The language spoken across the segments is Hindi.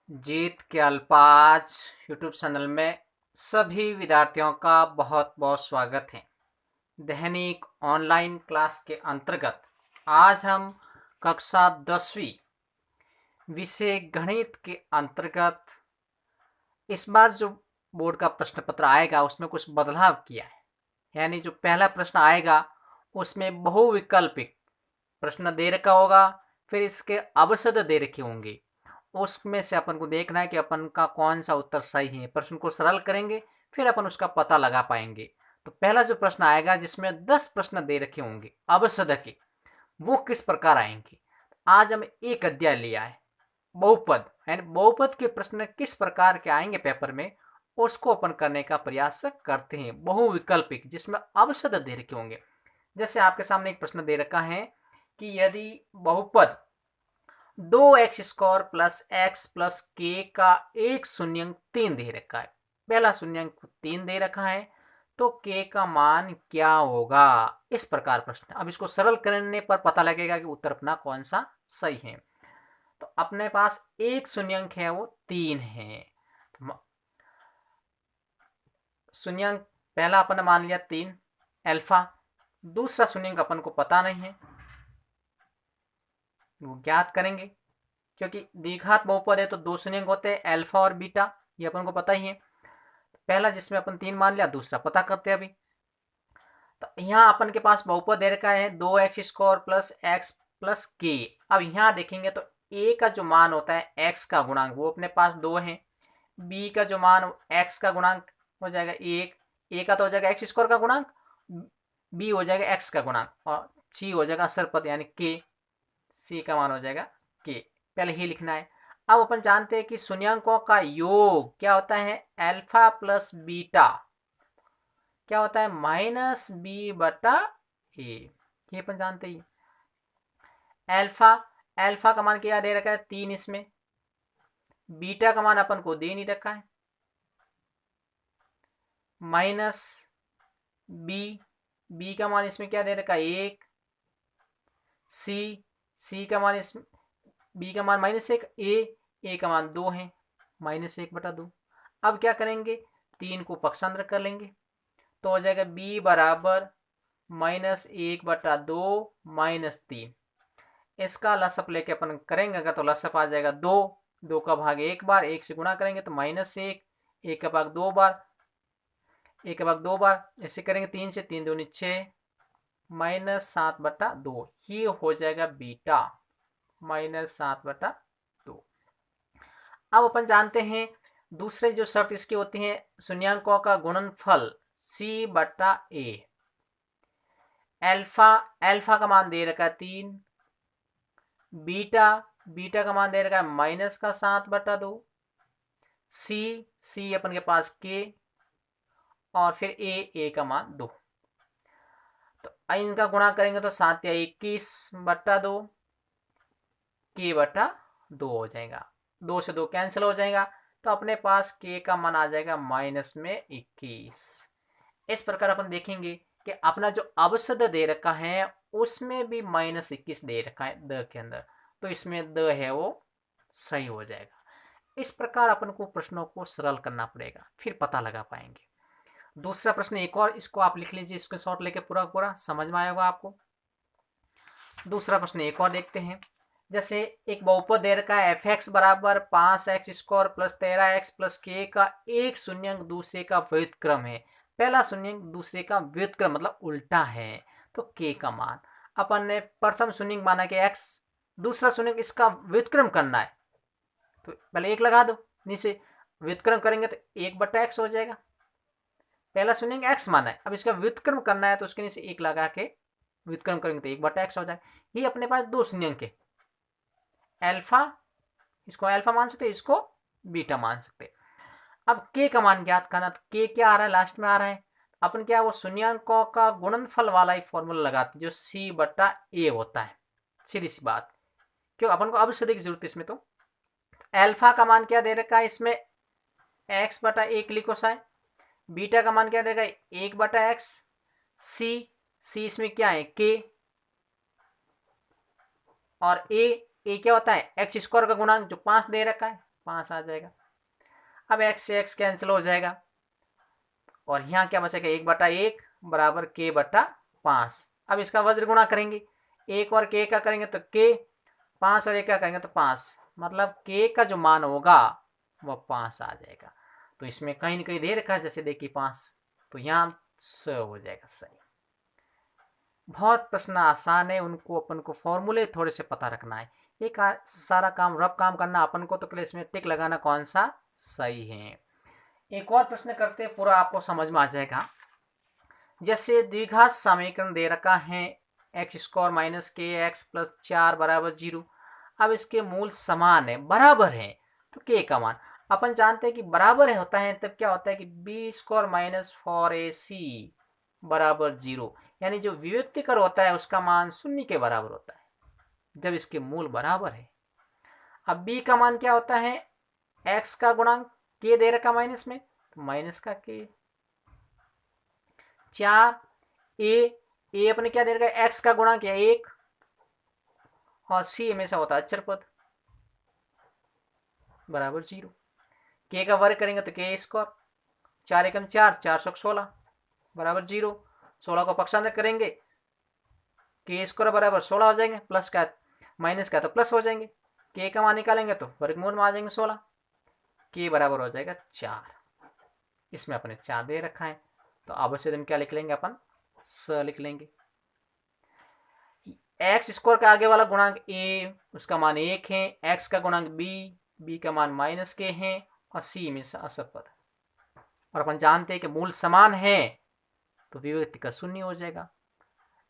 जीत के अल्पाज यूट्यूब चैनल में सभी विद्यार्थियों का बहुत बहुत स्वागत है। दैनिक ऑनलाइन क्लास के अंतर्गत आज हम कक्षा 10वीं विषय गणित के अंतर्गत इस बार जो बोर्ड का प्रश्न पत्र आएगा उसमें कुछ बदलाव किया है। यानी जो पहला प्रश्न आएगा उसमें बहुविकल्पिक प्रश्न दे रखा होगा, फिर इसके अवशद दे रखे होंगे। उसमें से अपन को देखना है कि अपन का कौन सा उत्तर सही है। प्रश्न को सरल करेंगे फिर अपन उसका पता लगा पाएंगे। तो पहला जो प्रश्न आएगा जिसमें 10 प्रश्न दे रखे होंगे अवशद के, वो किस प्रकार आएंगे। आज हम एक अध्याय लिया है बहुपद, यानी बहुपद के प्रश्न किस प्रकार के आएंगे पेपर में, उसको अपन करने का प्रयास करते हैं। बहुविकल्पिक जिसमें अवशद दे रखे होंगे। जैसे आपके सामने एक प्रश्न दे रखा है कि यदि बहुपद 2x² प्लस एक्स प्लस के का एक शून्यंक 3 दे रखा है, पहला शून्यंक 3 दे रखा है, तो के का मान क्या होगा। इस प्रकार प्रश्न। अब इसको सरल करने पर पता लगेगा कि उत्तर अपना कौन सा सही है। तो अपने पास एक शून्यंक है वो 3 है। तो शून्यंक पहला अपन ने मान लिया 3 अल्फा। दूसरा शून्यंक अपन को पता नहीं है, वो ज्ञात करेंगे क्योंकि द्विघात बहुपद है तो दो शून्यंक होते हैं अल्फा और बीटा, ये अपन को पता ही है। पहला जिसमें अपन 3 मान लिया, दूसरा पता करते हैं अभी। तो यहाँ अपन के पास बहुपद दे रखा है 2x² प्लस एक्स प्लस के। अब यहाँ देखेंगे तो a का जो मान होता है x का गुणांक वो अपने पास 2 है, b का जो मान x का गुणांक हो जाएगा 1, a का तो हो जाएगा x² का गुणांक, b हो जाएगा x का गुणांक और c हो जाएगा असल पद यानी k, c का मान हो जाएगा k। पहले ही लिखना है। अब अपन जानते हैं कि शून्यंकों का योग क्या होता है, अल्फा प्लस बीटा क्या होता है माइनस बी बटा ए, ये अपन जानते ही। अल्फा का मान क्या दे रखा है 3, इसमें बीटा का मान अपन को दे नहीं रखा है, माइनस बी का मान इसमें क्या दे रखा है 1, सी का मान इसमें बी का मान -1, ए का मान 2 है, -1/2। अब क्या करेंगे 3 को पक्षांतर कर लेंगे तो हो जाएगा b बराबर -1/2 -3। इसका लसअप लेके अपन करेंगे अगर तो लसअप आ जाएगा 2 का भाग एक बार, 1 से गुणा करेंगे तो -1, 1 का भाग 2 बार, 1 का भाग 2 बार, ऐसे करेंगे 3 से, 3 दूनी 6, -7/2, ये हो जाएगा बीटा -7/2। अब अपन जानते हैं दूसरे जो शर्त इसकी होती है शून्यंकों का गुणनफल c/a। अल्फा का मान दे रखा है 3, बीटा का मान दे रखा है -7/2, सी अपन के पास k और फिर ए का मान 2। तो इनका गुणा करेंगे तो 7 या 21/2 k/2 हो जाएगा, 2 से 2 कैंसिल हो जाएगा तो अपने पास k का मान आ जाएगा -21। इस प्रकार अपन देखेंगे कि अपना जो अवशद दे रखा है उसमें भी -21 दे रखा है द के अंदर, तो इसमें द है वो सही हो जाएगा। इस प्रकार अपन को प्रश्नों को सरल करना पड़ेगा फिर पता लगा पाएंगे। दूसरा प्रश्न एक और, इसको आप लिख लीजिए, इसको शॉर्ट लेके पूरा समझ में आएगा आपको। दूसरा प्रश्न एक और देखते हैं। जैसे एक बहुपद दे रखा है f(x) बराबर 5x² plus 13x plus k का एक शून्यंक दूसरे का व्युत्क्रम है। पहला शून्यंक दूसरे का व्युत्क्रम मतलब उल्टा है, तो k का मान अपन ने प्रथम शून्यंक माना कि x, दूसरा शून्यंक इसका व्युत्क्रम करना है तो पहले 1 लगा दो, नीचे व्युत्क्रम करेंगे तो 1/x हो जाएगा। पहला शून्यंक x माना है, अब इसका व्युत्क्रम करना है तो उसके नीचे 1 लगा के व्युत्क्रम करेंगे तो 1/x हो जाएगा। ये अपने पास दो शून्यंक है, अल्फा, इसको अल्फा मान सकते, इसको बीटा मान सकते। अब k का मान ज्ञात करना, तो k क्या आ रहा है लास्ट में आ रहा है, अपन क्या वो शून्यंकों का गुणनफल वाला ही फॉर्मूला लगाते जो c/a होता है, सीधी सी बात, क्यों अपन को अब से की जरूरत है इसमें। तो अल्फा का मान क्या दे रखा है इसमें x/1 लिखो साए, बीटा का मान क्या देगा 1/x, सी इसमें क्या है k और ए क्या होता है x² का गुणांक जो 5 दे रखा है, 5 आ जाएगा। अब x से x कैंसिल हो जाएगा और यहाँ क्या बचेगा 1/1 बराबर k/5। अब इसका वज्र गुणा करेंगे, 1 और k का करेंगे तो k, 5 और 1 का करेंगे तो 5, मतलब k का जो मान होगा वो 5 आ जाएगा। तो इसमें कहीं ना कहीं दे रखा है, जैसे देखिए 5, तो यहाँ स हो जाएगा सही। बहुत प्रश्न आसान है, उनको अपन को फॉर्मूले थोड़े से पता रखना है। एक सारा काम रफ काम करना अपन को, तो इसमें टिक लगाना कौन सा सही है। एक और प्रश्न करते हैं, पूरा आपको समझ में आ जाएगा। जैसे द्विघात समीकरण दे रखा है x² माइनस के एक्स प्लस 4 बराबर 0। अब इसके मूल समान है, बराबर है, तो k का मान अपन जानते हैं कि बराबर है होता है, तब क्या होता है कि b² माइनस 4ac बराबर 0, यानी जो विव्यक्तिकर होता है उसका मान 0 के बराबर होता है जब इसके मूल बराबर है। अब b का मान क्या होता है, x का गुणांक k दे रखा माइनस में, तो माइनस का k, 4 a अपने क्या दे रखा x का गुणांक क्या 1, और c हमेशा होता है अचर पद बराबर 0। k का वर्ग करेंगे तो k², 4 एकम 4, 416 बराबर 0। 16 को पक्षांतर करेंगे, k² बराबर 16 हो जाएंगे, प्लस का माइनस का तो प्लस हो जाएंगे, k का मान निकालेंगे तो वर्गमूल में आ जाएंगे 16, k बराबर हो जाएगा 4। इसमें अपने 4 दे रखा है, तो अवश्य क्या लिख लेंगे अपन, स लिख लेंगे। x² का आगे वाला गुणांक a, उसका मान 1 है, x का गुणांक b का मान माइनस k है, और c में असर पद, और अपन जानते हैं कि मूल समान है तो विभक्ति का 0 हो जाएगा।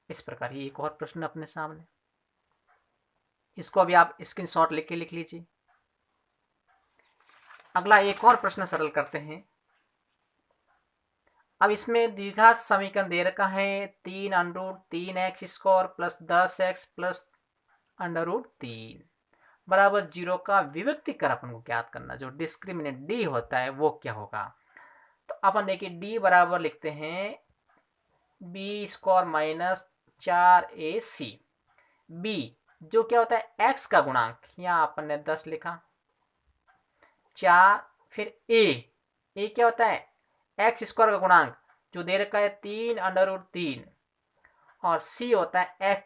इस प्रकार ये एक और प्रश्न अपने सामने, इसको अभी आप स्क्रीनशॉट लिख लीजिए। अगला एक और प्रश्न सरल करते हैं। अब इसमें द्विघात समीकरण दे रखा है 3√3x² प्लस 10x प्लस √3 बराबर 0 का विभक्तिकर अपन को ज्ञात करना। जो डिस्क्रिमिनेंट डी होता है वो क्या होगा, तो अपन देखिए डी बराबर लिखते हैं b² माइनस 4ac। b जो क्या होता है x का गुणांक, यहाँ अपन ने 10 लिखा, 4, फिर a क्या होता है x² का गुणांक जो दे रखा है 3√3, और c होता है x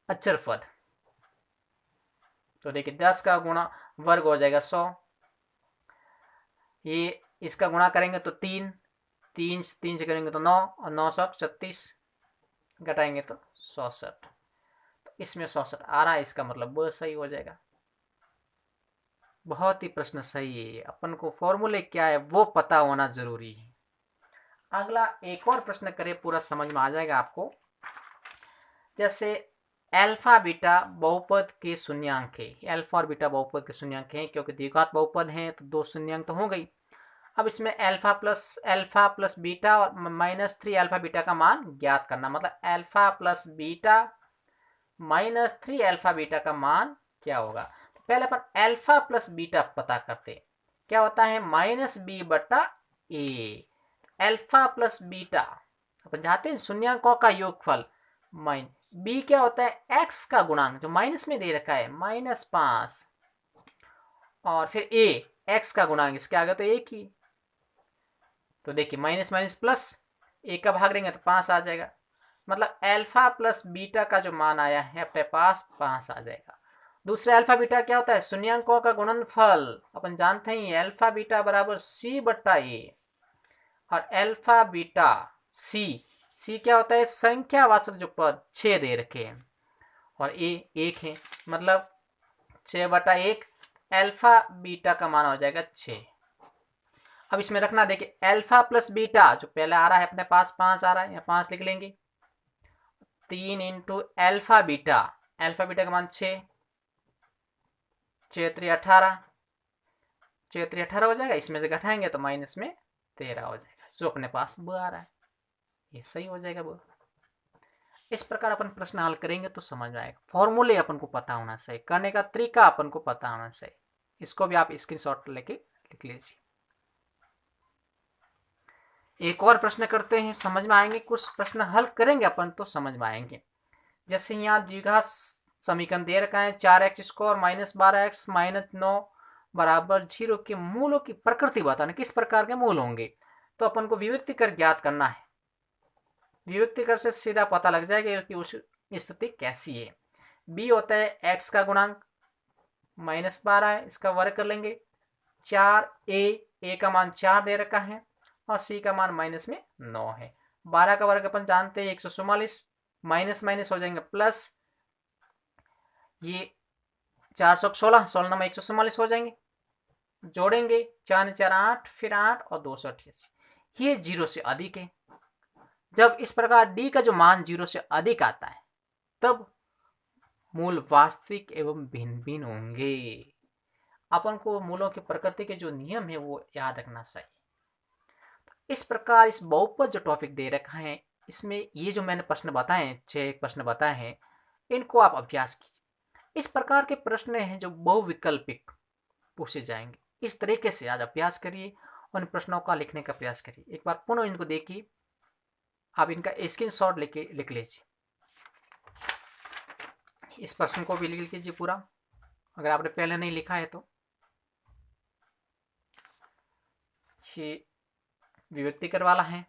अचर पद। तो देखिए 10 का गुणा वर्ग हो जाएगा 100, ये इसका गुणा करेंगे तो 3 से करेंगे तो 9, और 9 सौ 36 घटाएंगे तो 67, तो इसमें 67 आ रहा है, इसका मतलब वो सही हो जाएगा। बहुत ही प्रश्न सही है, अपन को फॉर्मूले क्या है वो पता होना जरूरी है। अगला एक और प्रश्न करें, पूरा समझ में आ जाएगा आपको। जैसे अल्फा बीटा बहुपद के शून्यांक है, अल्फा और बीटा बहुपद के शून्यांक हैं, क्योंकि द्विघात बहुपद हैं तो 2 शून्यांक तो हो गई। अब इसमें अल्फा प्लस बीटा और -3 अल्फा बीटा का मान ज्ञात करना, मतलब alpha plus beta -3 alpha beta का मान क्या होगा। तो पहले अपन अल्फा प्लस बीटा पता करते, क्या होता है -b/a। Alpha plus beta upon चाहते हैं शून्यांकों का योगफल, b क्या होता है x का गुणांक जो माइनस में दे रखा है -5, और फिर a x का गुणांक, इसके आगे तो 1 ही, तो देखिए माइनस माइनस प्लस, 1 का भाग देंगे तो 5 आ जाएगा, मतलब अल्फा प्लस बीटा का जो मान आया है अपने पास 5 आ जाएगा। दूसरे अल्फा बीटा क्या होता है शून्यांकों का गुणनफल, अपन जानते हैं अल्फा बीटा बराबर c/a, और अल्फा बीटा c क्या होता है संख्यावाचक जो पद 6 दे रखे हैं, और a 1 है, मतलब 6/1 अल्फा बीटा का मान हो जाएगा 6। अब इसमें रखना, देखिए अल्फा प्लस बीटा जो पहले आ रहा है अपने पास 5 आ रहा है, यहाँ 5 लिख लेंगे, 3 इंटू अल्फा बीटा का मान 6, 6 3 18, 6 3 18 हो जाएगा, इसमें से घटाएंगे तो माइनस में 13 हो जाएगा, जो अपने पास ब आ रहा है ये सही हो जाएगा ब। इस प्रकार अपन प्रश्न हल करेंगे तो समझ में आएगा। फॉर्मूले अपन को पता होना चाहिए, करने का तरीका अपन को पता होना चाहिए। इसको भी आप स्क्रीनशॉट लेके लिख लीजिए। एक और प्रश्न करते हैं, समझ में आएंगे, कुछ प्रश्न हल करेंगे अपन तो समझ में आएंगे। जैसे यहाँ द्विघात समीकरण दे रखा है 4x² -12x -9 बराबर 0 के मूलों की प्रकृति बताना, किस प्रकार के मूल होंगे। तो अपन को विभक्ति कर ज्ञात करना है। विभक्ति कर से सीधा पता लग जाएगा कि उस स्थिति कैसी है। b होता है x का गुणांक -12 है, इसका वर्ग कर लेंगे। 4a, a का मान 4 दे रखा है और c का मान -9 है। 12 का वर्ग अपन जानते हैं 144, माइनस माइनस हो जाएंगे प्लस, ये 416, 16 में 144 हो जाएंगे, जोड़ेंगे 4 4 8, फिर 8 और 288, ये 0 से अधिक है। जब इस प्रकार d का जो मान 0 से अधिक आता है तब मूल वास्तविक एवं भिन्न भिन्न होंगे। अपन को मूलों की प्रकृति के जो नियम है वो याद रखना चाहिए। इस प्रकार इस बहुपद जो टॉपिक दे रखा है, इसमें ये जो मैंने प्रश्न बताए हैं, 6 प्रश्न बताए हैं, इनको आप अभ्यास कीजिए। इस प्रकार के प्रश्न हैं जो बहुविकल्पिक पूछे जाएंगे। इस तरीके से आज अभ्यास करिए और इन प्रश्नों का लिखने का प्रयास करिए। एक बार पुनः इनको देखिए, आप इनका स्क्रीनशॉट लेके लिख लीजिए। इस प्रश्न को भी लिख लीजिए पूरा, अगर आपने पहले नहीं लिखा है तो। ये विभक्तिकर वाला है,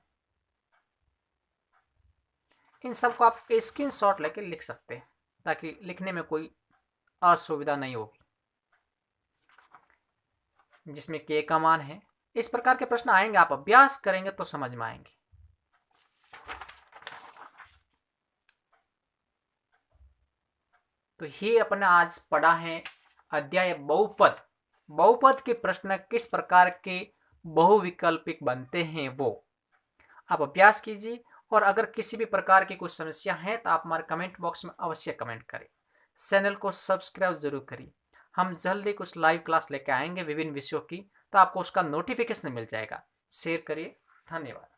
इन सबको आप स्क्रीनशॉट लेके लिख सकते हैं ताकि लिखने में कोई असुविधा नहीं होगी। जिसमें k का मान है, इस प्रकार के प्रश्न आएंगे, आप अभ्यास करेंगे तो समझ में आएंगे। तो ये अपने आज पढ़ा है अध्याय बहुपद। बहुपद के प्रश्न किस प्रकार के बहुविकल्पिक बनते हैं वो आप अभ्यास कीजिए। और अगर किसी भी प्रकार की कोई समस्या है तो आप हमारे कमेंट बॉक्स में अवश्य कमेंट करें। चैनल को सब्सक्राइब जरूर करिए। हम जल्दी कुछ लाइव क्लास लेके आएंगे विभिन्न विषयों की, तो आपको उसका नोटिफिकेशन मिल जाएगा। शेयर करिए। धन्यवाद।